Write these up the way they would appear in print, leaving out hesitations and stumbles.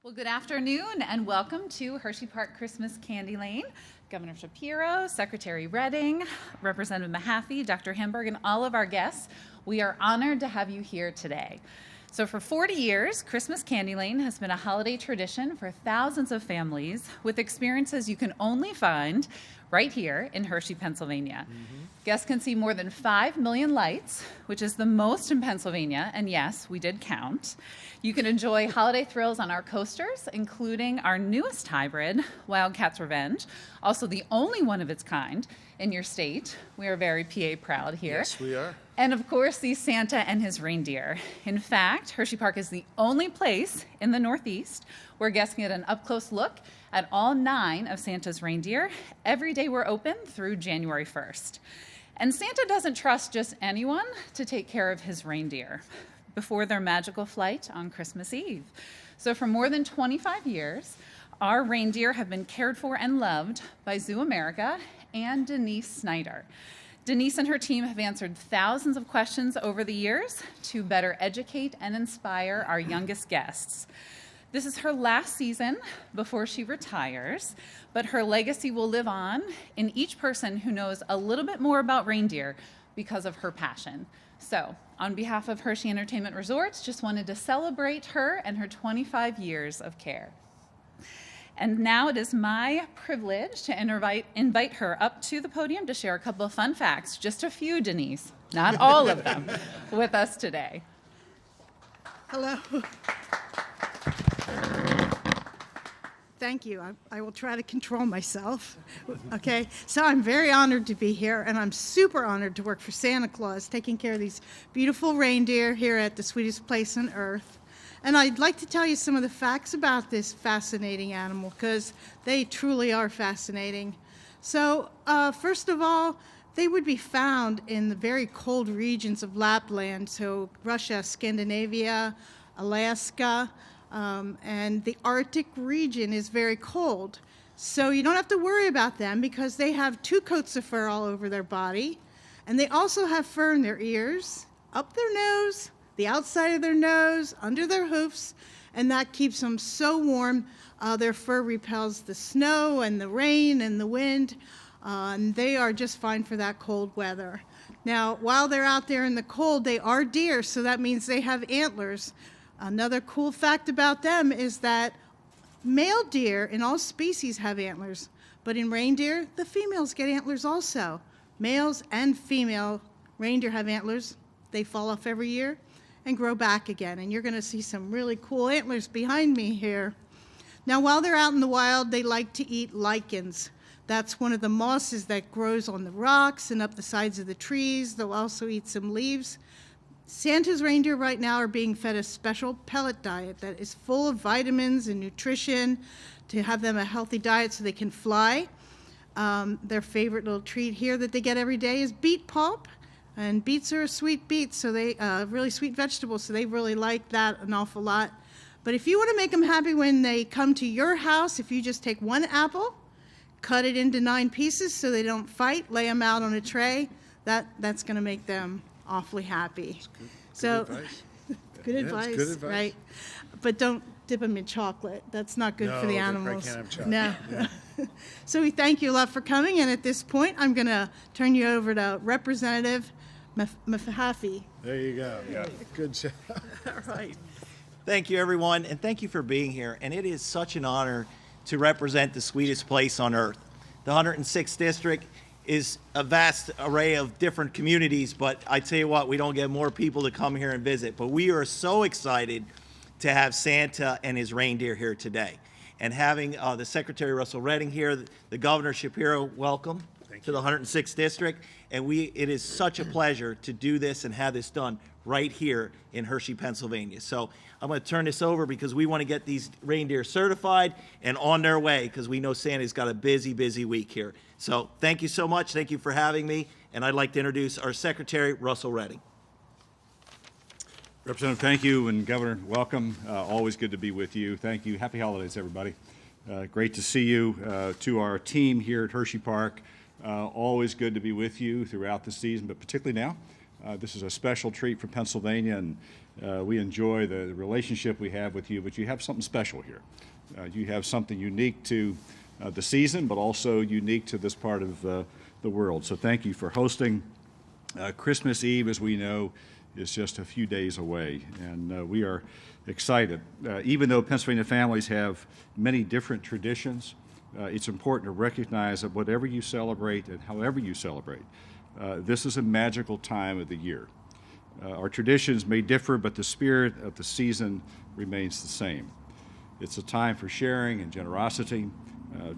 Well, good afternoon and welcome to Hershey Park Christmas Candy Lane. Governor Shapiro, Secretary Redding, Representative Mahaffey, Dr. Hamburg, and all of our guests, we are honored to have you here today. So for 40 years, Christmas Candy Lane has been a holiday tradition for thousands of families with experiences you can only find right here in Hershey, Pennsylvania. Guests can see more than 5 million lights, which is the most in Pennsylvania, and yes, we did count. You can enjoy holiday thrills on our coasters, including our newest hybrid, Wildcats Revenge, also the only one of its kind in your state. We are very PA proud here. Yes, we are. And of course, see Santa and his reindeer. In fact, Hershey Park is the only place in the Northeast where guests can get an up-close look at all 9 of Santa's reindeer. Every day we're open through January 1st. And Santa doesn't trust just anyone to take care of his reindeer before their magical flight on Christmas Eve. So for more than 25 years, our reindeer have been cared for and loved by Zoo America and Denise Snyder. Denise and her team have answered thousands of questions over the years to better educate and inspire our youngest guests. This is her last season before she retires, but her legacy will live on in each person who knows a little bit more about reindeer because of her passion. So, on behalf of Hershey Entertainment Resorts, just wanted to celebrate her and her 25 years of care. And now it is my privilege to invite her up to the podium to share a couple of fun facts, just a few, Denise, not all of them, with us today. Hello. Thank you. I will try to control myself. Okay, so I'm very honored to be here, and I'm super honored to work for Santa Claus, taking care of these beautiful reindeer here at the sweetest place on earth. And I'd like to tell you some of the facts about this fascinating animal, because they truly are fascinating. So, first of all, they would be found in the very cold regions of Lapland, so Russia, Scandinavia, Alaska, and the Arctic region is very cold. So you don't have to worry about them because they have 2 coats of fur all over their body, and they also have fur in their ears, up their nose, the outside of their nose, under their hoofs, and that keeps them so warm. Their fur repels the snow and the rain and the wind, and they are just fine for that cold weather. Now, while they're out there in the cold, they are deer, so that means they have antlers. Another cool fact about them is that male deer in all species have antlers, but in reindeer, the females get antlers also. Males and female reindeer have antlers. They fall off every year and grow back again, and you're going to see some really cool antlers behind me here. Now, while they're out in the wild, they like to eat lichens. That's one of the mosses that grows on the rocks and up the sides of the trees. They'll also eat some leaves. Santa's reindeer right now are being fed a special pellet diet that is full of vitamins and nutrition to have them a healthy diet so they can fly. Their favorite little treat here that they get every day is beet pulp. And beets are a sweet beet, so they really sweet vegetables, so they really like that an awful lot. But if you want to make them happy when they come to your house, if you just take 1 apple, cut it into 9 pieces so they don't fight, lay them out on a tray, that's going to make them awfully happy. Good advice. Good advice, right? But don't dip them in chocolate. That's not good for the animals. They can't have chocolate. No. Yeah. So we thank you a lot for coming, and at this point, I'm going to turn you over to Representative Mahaffey. There you go. Yeah. Good job. All right. Thank you, everyone, and thank you for being here. And it is such an honor to represent the sweetest place on earth. The 106th District is a vast array of different communities, but I tell you what, we don't get more people to come here and visit. But we are so excited to have Santa and his reindeer here today. And having the Secretary Russell Redding here, the Governor Shapiro, welcome to the 106th District. And it is such a pleasure to do this and have this done right here in Hershey, Pennsylvania. So I'm going to turn this over because we want to get these reindeer certified and on their way because we know Santa's got a busy, busy week here. So thank you so much. Thank you for having me. And I'd like to introduce our Secretary, Russell Redding. Representative, thank you, and Governor, welcome. Always good to be with you. Thank you. Happy holidays, everybody. Great to see you. To our team here at Hershey Park, always good to be with you throughout the season, but particularly now. This is a special treat for Pennsylvania, and We enjoy the relationship we have with you, but you have something special here. You have something unique to the season, but also unique to this part of the world. So thank you for hosting. Christmas Eve, as we know, is just a few days away, and we are excited. Even though Pennsylvania families have many different traditions, it's important to recognize that whatever you celebrate and however you celebrate, this is a magical time of the year. Our traditions may differ, but the spirit of the season remains the same. It's a time for sharing and generosity,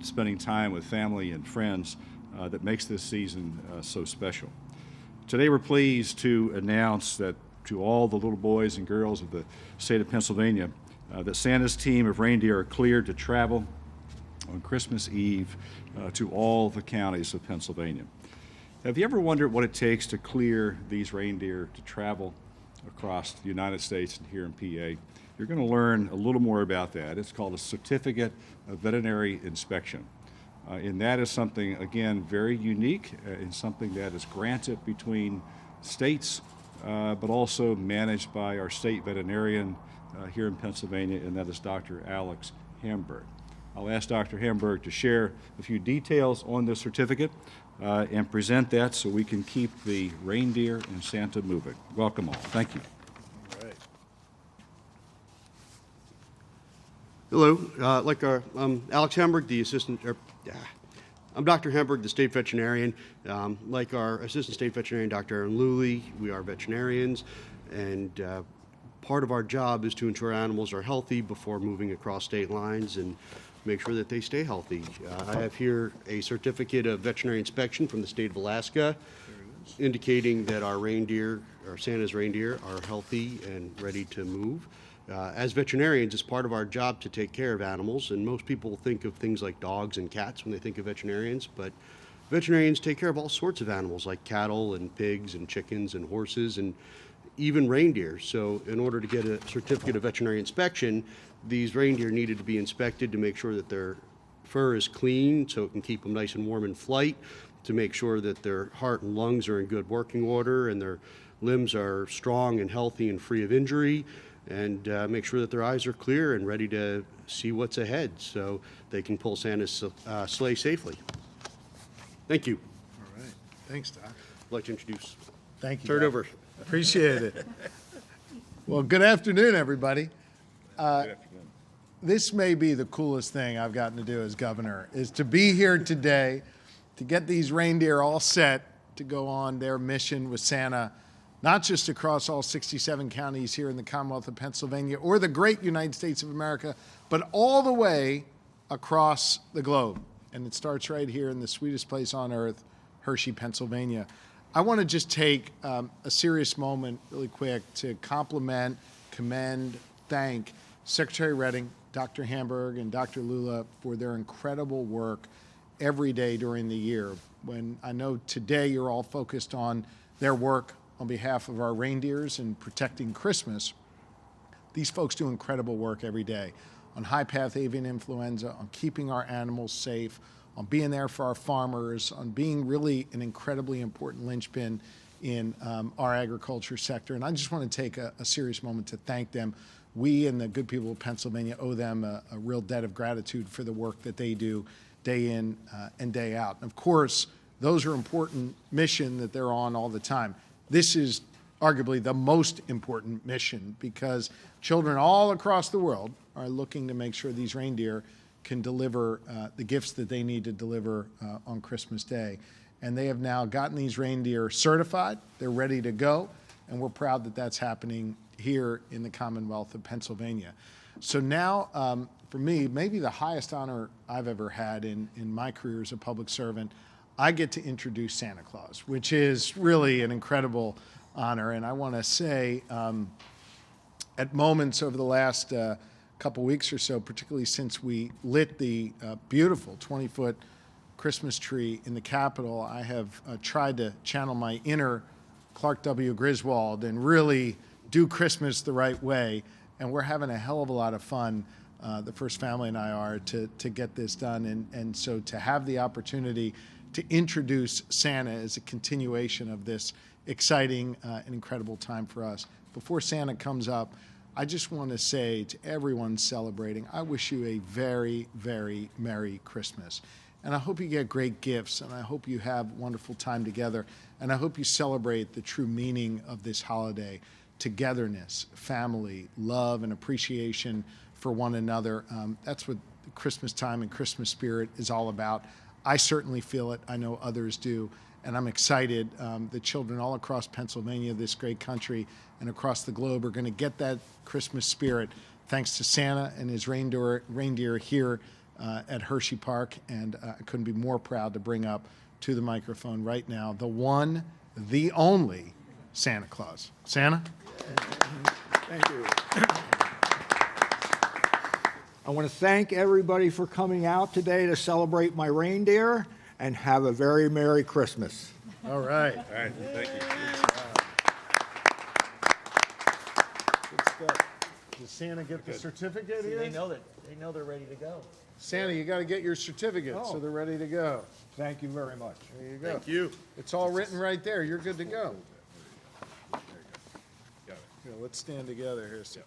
spending time with family and friends that makes this season so special. Today we're pleased to announce that to all the little boys and girls of the state of Pennsylvania, that Santa's team of reindeer are cleared to travel on Christmas Eve to all the counties of Pennsylvania. Have you ever wondered what it takes to clear these reindeer to travel across the United States and here in PA? You're going to learn a little more about that. It's called a Certificate of Veterinary Inspection. And that is something, again, very unique and something that is granted between states, but also managed by our state veterinarian here in Pennsylvania, and that is Dr. Alex Hamburg. I'll ask Dr. Hamburg to share a few details on this certificate and present that so we can keep the reindeer and Santa moving. Welcome all. Thank you. All right. Hello, I'm Alex Hamburg, the I'm Dr. Hamburg, the state veterinarian. Like our assistant state veterinarian, Dr. Aaron Luley, we are veterinarians, and part of our job is to ensure animals are healthy before moving across state lines and make sure that they stay healthy. I have here a certificate of veterinary inspection from the state of Alaska indicating that our reindeer, our Santa's reindeer, are healthy and ready to move. As veterinarians, it's part of our job to take care of animals, and most people think of things like dogs and cats when they think of veterinarians, but veterinarians take care of all sorts of animals like cattle and pigs and chickens and horses and even reindeer. So in order to get a certificate of veterinary inspection, these reindeer needed to be inspected to make sure that their fur is clean so it can keep them nice and warm in flight, to make sure that their heart and lungs are in good working order and their limbs are strong and healthy and free of injury, and make sure that their eyes are clear and ready to see what's ahead so they can pull Santa's sleigh safely. Thank you. All right. Thanks, Doc. I'd like to introduce. Thank you. Turn it Doc. over. Appreciate it. Well, good afternoon, everybody. Good afternoon. This may be the coolest thing I've gotten to do as governor, is to be here today to get these reindeer all set to go on their mission with Santa, not just across all 67 counties here in the Commonwealth of Pennsylvania or the great United States of America, but all the way across the globe. And it starts right here in the sweetest place on earth, Hershey, Pennsylvania. I want to just take a serious moment really quick to compliment, commend, thank Secretary Redding, Dr. Hamburg, and Dr. Lula for their incredible work every day during the year. When I know today you're all focused on their work on behalf of our reindeers and protecting Christmas, these folks do incredible work every day on high-path avian influenza, on keeping our animals safe, on being there for our farmers, on being really an incredibly important linchpin in our agriculture sector. And I just want to take a serious moment to thank them. We and the good people of Pennsylvania owe them a real debt of gratitude for the work that they do day in and day out. And of course, those are important mission that they're on all the time. This is arguably the most important mission because children all across the world are looking to make sure these reindeer can deliver the gifts that they need to deliver on Christmas Day. And they have now gotten these reindeer certified. They're ready to go. And we're proud that that's happening here in the Commonwealth of Pennsylvania. So now, for me, maybe the highest honor I've ever had in my career as a public servant, I get to introduce Santa Claus, which is really an incredible honor. And I want to say, at moments over the last couple weeks or so, particularly since we lit the beautiful 20-foot Christmas tree in the Capitol, I have tried to channel my inner Clark W. Griswold and really do Christmas the right way. And we're having a hell of a lot of fun, the First Family and I are, to get this done. And so to have the opportunity to introduce Santa as a continuation of this exciting and incredible time for us. before Santa comes up, I just want to say to everyone celebrating, I wish you a very, very Merry Christmas. And I hope you get great gifts, and I hope you have wonderful time together, and I hope you celebrate the true meaning of this holiday: togetherness, family, love, and appreciation for one another. That's what Christmas time and Christmas spirit is all about. I certainly feel it. I know others do. And I'm excited that children all across Pennsylvania, this great country, and across the globe are going to get that Christmas spirit thanks to Santa and his reindeer here at Hershey Park. And I couldn't be more proud to bring up to the microphone right now the one, the only Santa Claus. Santa? Thank you. I want to thank everybody for coming out today to celebrate my reindeer, and have a very Merry Christmas. All right. All right, thank you. Good stuff. Does Santa get the certificate here? They know they're ready to go. Santa, you got to get your certificate so they're ready to go. Thank you very much. There you go. Thank you. It's all written right there. You're good to go. Got it. Here, let's stand together here. So.